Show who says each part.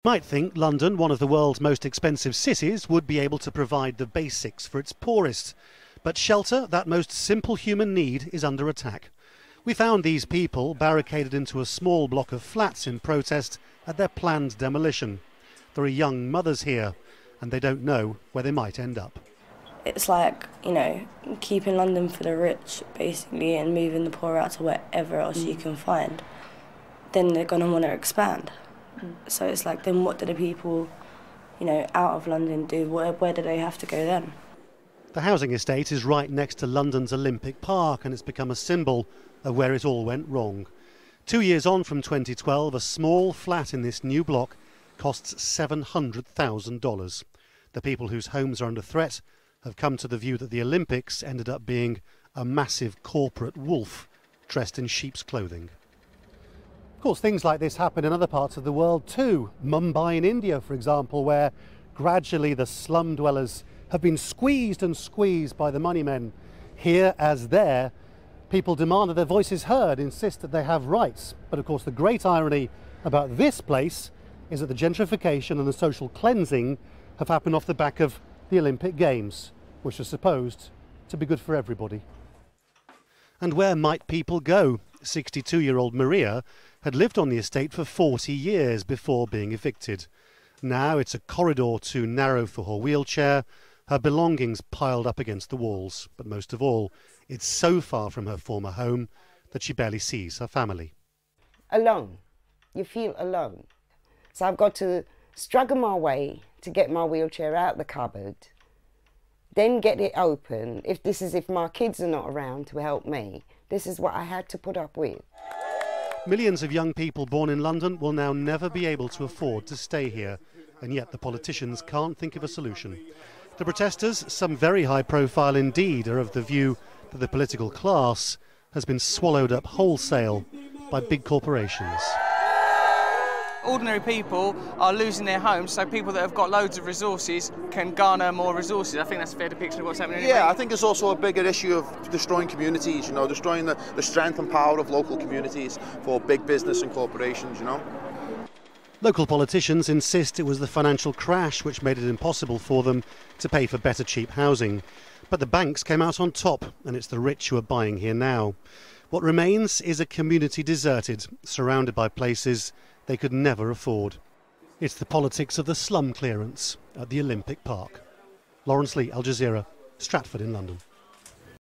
Speaker 1: Might think London, one of the world's most expensive cities, would be able to provide the basics for its poorest. But shelter, that most simple human need, is under attack. We found these people barricaded into a small block of flats in protest at their planned demolition. There are young mothers here, and they don't know where they might end up.
Speaker 2: It's like, keeping London for the rich, basically, and moving the poor out to wherever else you can find. Then they're going to want to expand. So it's like, then what do the people, out of London do? Where do they have to go then?
Speaker 1: The housing estate is right next to London's Olympic Park, and it's become a symbol of where it all went wrong. 2 years on from 2012, a small flat in this new block costs $700,000. The people whose homes are under threat have come to the view that the Olympics ended up being a massive corporate wolf dressed in sheep's clothing. Of course, things like this happen in other parts of the world too. Mumbai in India, for example, where gradually the slum dwellers have been squeezed and squeezed by the money men. Here, as there, people demand that their voices heard, insist that they have rights. But of course, the great irony about this place is that the gentrification and the social cleansing have happened off the back of the Olympic Games, which are supposed to be good for everybody. And where might people go? 62-year-old Maria had lived on the estate for 40 years before being evicted. Now it's a corridor too narrow for her wheelchair, her belongings piled up against the walls. But most of all, it's so far from her former home that she barely sees her family.
Speaker 3: Alone. You feel alone. So I've got to struggle my way to get my wheelchair out the cupboard, then get it open. If my kids are not around to help me, this is what I had to put up with.
Speaker 1: Millions of young people born in London will now never be able to afford to stay here, and yet the politicians can't think of a solution. The protesters, some very high profile indeed, are of the view that the political class has been swallowed up wholesale by big corporations.
Speaker 4: Ordinary people are losing their homes, so people that have got loads of resources can garner more resources. I think that's a fair depiction of what's happening.
Speaker 5: Yeah, I think it's also a bigger issue of destroying communities, destroying the strength and power of local communities for big business and corporations,
Speaker 1: Local politicians insist it was the financial crash which made it impossible for them to pay for better cheap housing. But the banks came out on top, and it's the rich who are buying here now. What remains is a community deserted, surrounded by places they could never afford. It's the politics of the slum clearance at the Olympic Park. Laurence, Al Jazeera, Stratford in London.